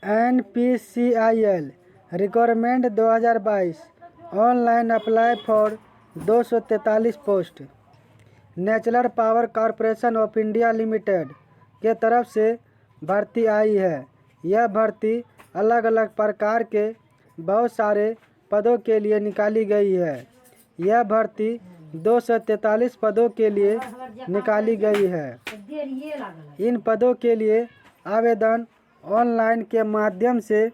NPCIL requirement 2022 online apply for 243 post. Natural power corporation of India limited के तरफ से भर्ती आई है। यह भर्ती अलग अलग प्रकार के बहुत सारे पदों के लिए निकाली गई है। यह भर्ती 243 पदों के लिए निकाली गई है। इन पदों के लिए आवेदन ऑनलाइन के माध्यम से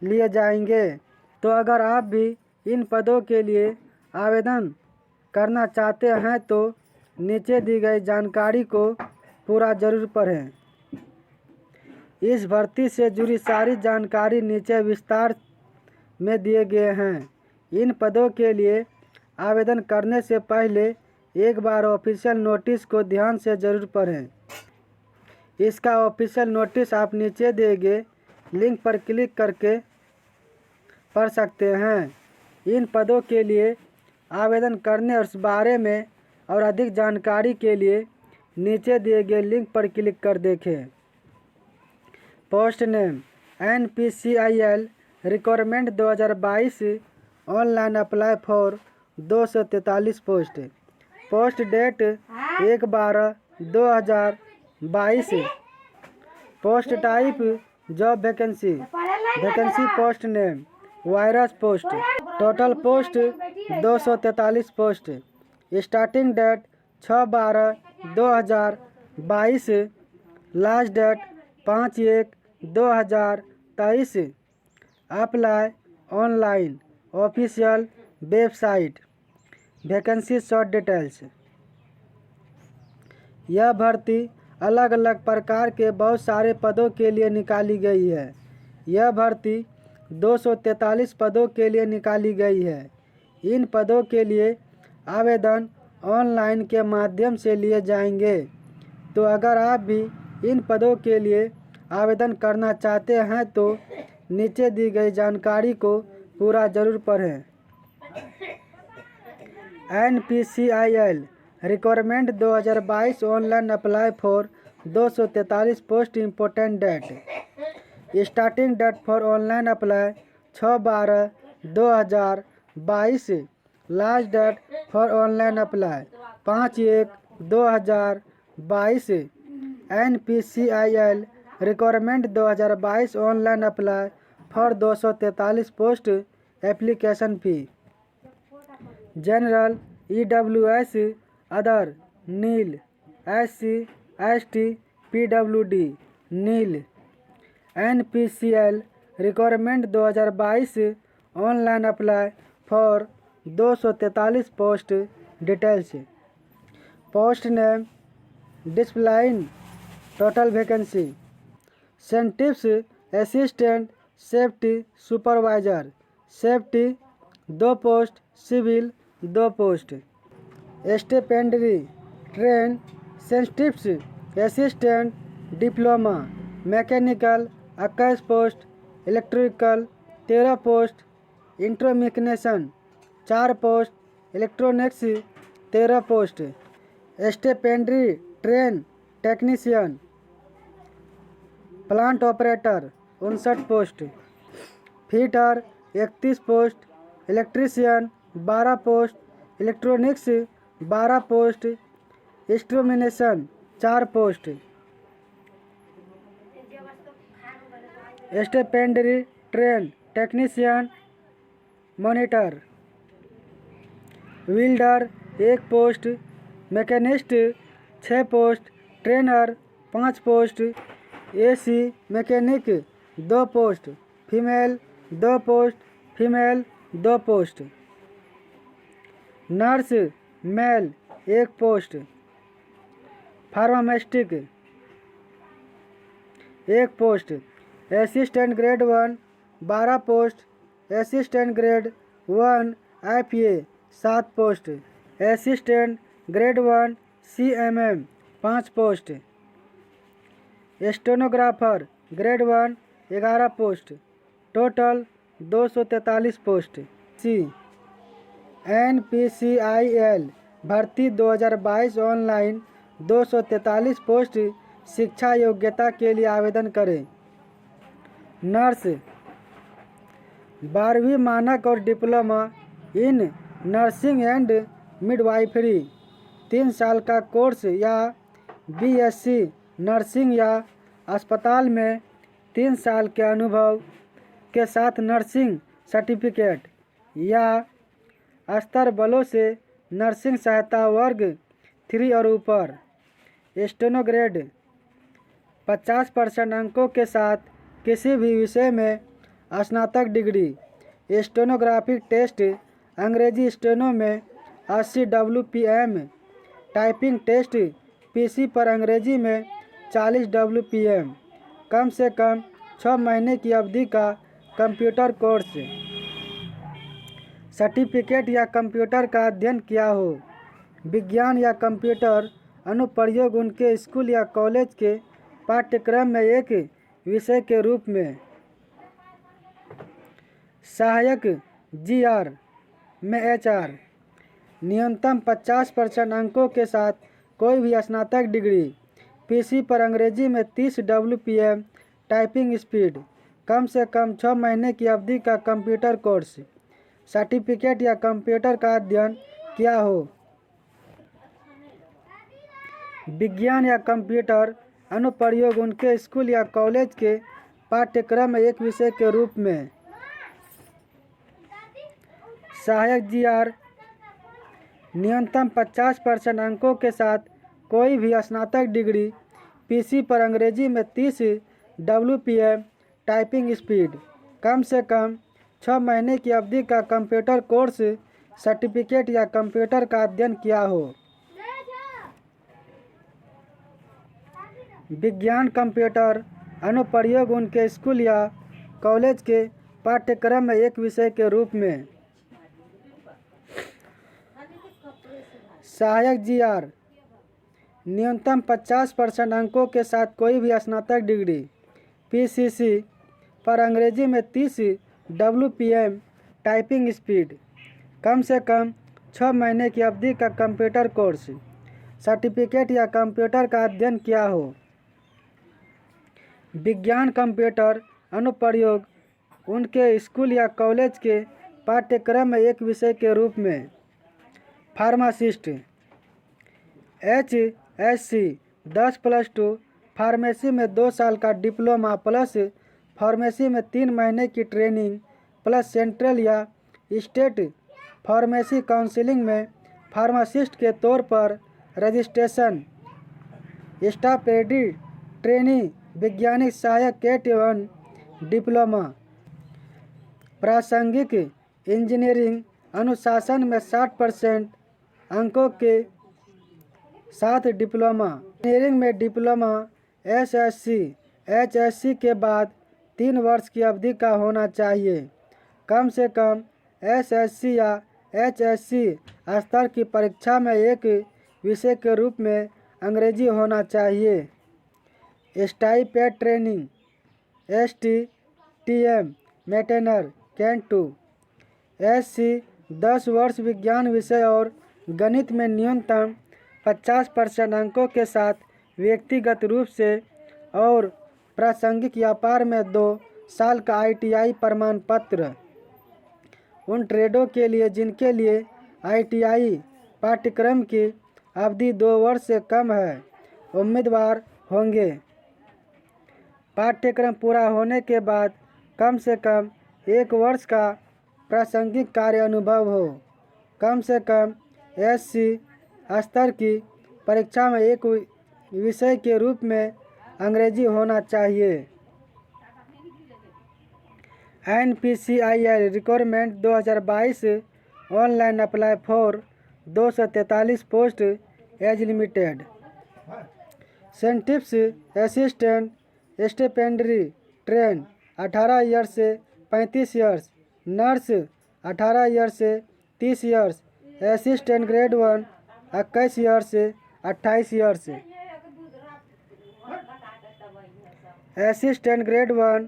लिए जाएंगे। तो अगर आप भी इन पदों के लिए आवेदन करना चाहते हैं तो नीचे दी गई जानकारी को पूरा जरूर पढ़ें। इस भर्ती से जुड़ी सारी जानकारी नीचे विस्तार में दिए गए हैं। इन पदों के लिए आवेदन करने से पहले एक बार ऑफिशियल नोटिस को ध्यान से जरूर पढ़ें। इसका ऑफिशियल नोटिस आप नीचे दिए गए लिंक पर क्लिक करके पढ़ सकते हैं। इन पदों के लिए आवेदन करने और इस बारे में और अधिक जानकारी के लिए नीचे दिए गए लिंक पर क्लिक कर देखें। Post name NPCIL requirement 2022 online apply for 243 post. Post date 1/12/2022। Post type job vacancy post name virus post. Total post 243 post. Starting date 6/12/2022। Last date 5/1/2023। Apply online official website. Vacancy short details. यह भर्ती अलग अलग प्रकार के बहुत सारे पदों के लिए निकाली गई है। यह भर्ती 243 पदों के लिए निकाली गई है। इन पदों के लिए आवेदन ऑनलाइन के माध्यम से लिए जाएंगे। तो अगर आप भी इन पदों के लिए आवेदन करना चाहते हैं तो नीचे दी गई जानकारी को पूरा जरूर पढ़ें। NPCIL requirement 2022 online apply for 243 post. Important date. Starting date for online apply 6/12/2022। Last date for online apply 5/1/2022। NPCIL requirement 2022 online apply for 243 post. Application fee general EWS other nil SC ST PWD nil. NPCIL requirement 2022 online apply for 243 post. Details. Post name discipline. Total vacancy सेंटिप्स assistant safety supervisor safety 2 post. Civil 2 post. Stipendiary trainee सेंटिप्स assistant diploma mechanical 21 post. Electrical 13 post. इंट्रोमिकनेशन 4 post. Electronics 13 post. Stipendiary trainee technician plant operator 59 post. Fitter 31 post. Electrician 12 post. Electronics 12 post. Instrumentation 4 post. Stipendiary trainee technician monitor welder 1 post. Machinist 6 post. Trainer 5 post. AC mechanic 2 post. Female 2 post. Female 2 post. Nurse male 1 post. Pharmacist 1 post. Assistant grade 1 12 post. Assistant grade 1 FA 7 post. Assistant grade 1 CMM 5 post. Stenographer grade 1 11 post. Total 243 post. NPCIL भर्ती 2022 online 243 post. शिक्षा योग्यता के लिए आवेदन करें। Nurse 12वीं मानक और diploma in nursing and midwifery 3 साल का कोर्स या बीएससी नर्सिंग या अस्पताल में 3 साल के अनुभव के साथ नर्सिंग सर्टिफिकेट या स्तर बलों से नर्सिंग सहायता वर्ग 3 और ऊपर। स्टेनो ग्रेड 50% अंकों के साथ किसी भी विषय में स्नातक डिग्री। स्टेनोग्राफिक टेस्ट अंग्रेजी स्टेनो में 80 WPM, टाइपिंग टेस्ट पीसी पर अंग्रेजी में 40 WPM। कम से कम 6 महीने की अवधि का कंप्यूटर कोर्स। सर्टिफिकेट या कंप्यूटर का अध्ययन किया हो। विज्ञान या कंप्यूटर अनुप्रयोग उनके स्कूल या कॉलेज के पाठ्यक्रम में एक विषय के रूप में। सहायक जीआर में HR न्यूनतम 50% अंकों के साथ कोई भी स्नातक डिग्री। पीसी पर अंग्रेजी में 30 WPM, टाइपिंग स्पीड। कम से कम 6 महीने की अवधि का कंप्यूटर कोर्स। सर्टिफिकेट या कंप्यूटर का अध्ययन किया हो। विज्ञान या कंप्यूटर अनुप्रयोग उनके स्कूल या कॉलेज के पाठ्यक्रम में एक विषय के रूप में। सहायक जीआर न्यूनतम 50% अंकों के साथ कोई भी स्नातक डिग्री। पीसी पर अंग्रेजी में 30 WPM, टाइपिंग स्पीड। कम से कम 6 महीने की अवधि का कंप्यूटर कोर्स। सर्टिफिकेट या कंप्यूटर का अध्ययन किया हो। विज्ञान कंप्यूटर अनुप्रयोग उनके स्कूल या कॉलेज के पाठ्यक्रम में एक विषय के रूप में। सहायक जीआर न्यूनतम 50% अंकों के साथ कोई भी स्नातक डिग्री। पीसीसी पर अंग्रेजी में 30 WPM, टाइपिंग स्पीड। कम से कम 6 महीने की अवधि का कंप्यूटर कोर्स। सर्टिफिकेट या कंप्यूटर का अध्ययन किया हो। विज्ञान कंप्यूटर अनुप्रयोग उनके स्कूल या कॉलेज के पाठ्यक्रम में एक विषय के रूप में। फार्मासिस्ट HSC 10+2 फार्मेसी में 2 साल का डिप्लोमा प्लस फार्मेसी में 3 महीने की ट्रेनिंग प्लस सेंट्रल या स्टेट फार्मेसी काउंसिलिंग में फार्मासिस्ट के तौर पर रजिस्ट्रेशन। स्टाफ एडी ट्रेनी वैज्ञानिक सहायक KT1 डिप्लोमा। प्रासंगिक इंजीनियरिंग अनुशासन में 60% अंकों के साथ डिप्लोमा। इंजीनियरिंग में डिप्लोमा SSC HSC के बाद 3 वर्ष की अवधि का होना चाहिए। कम से कम SSC या HSC स्तर की परीक्षा में एक विषय के रूप में अंग्रेजी होना चाहिए। स्टाइपेंड ट्रेनिंग STTM मेटेनर कैन 2 SC 10 वर्ष विज्ञान विषय और गणित में न्यूनतम 50% अंकों के साथ व्यक्तिगत रूप से और प्रासंगिक व्यापार में 2 साल का ITI प्रमाण पत्र। उन ट्रेडों के लिए जिनके लिए ITI पाठ्यक्रम की अवधि 2 वर्ष से कम है उम्मीदवार होंगे। पाठ्यक्रम पूरा होने के बाद कम से कम 1 वर्ष का प्रासंगिक कार्य अनुभव हो। कम से कम SC स्तर की परीक्षा में एक विषय के रूप में अंग्रेजी होना चाहिए। NPCIL requirement 2022 online apply for 243 post age limited. सेंटिप्स असिस्टेंट स्टिपेंडरी ट्रेन 18 ईयर्स से 35 ईयर्स। नर्स 18 ईयर्स से 30 ईयर्स। असिस्टेंट ग्रेड 1 21 ईयर्स से 28 ईयर्स। असिस्टेंट ग्रेड 1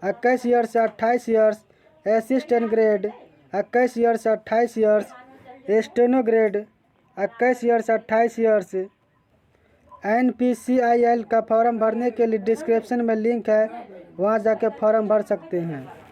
21 ईयर्स से 28 ईयर्स। असिस्टेंट ग्रेड 21 ईयर्स से 28 ईयर्स। स्टेनो ग्रेड 21 ईयर्स से 28 years. NPCIL का form भरने के लिए डिस्क्रिप्शन में लिंक है, वहाँ जाके फॉर्म भर सकते हैं।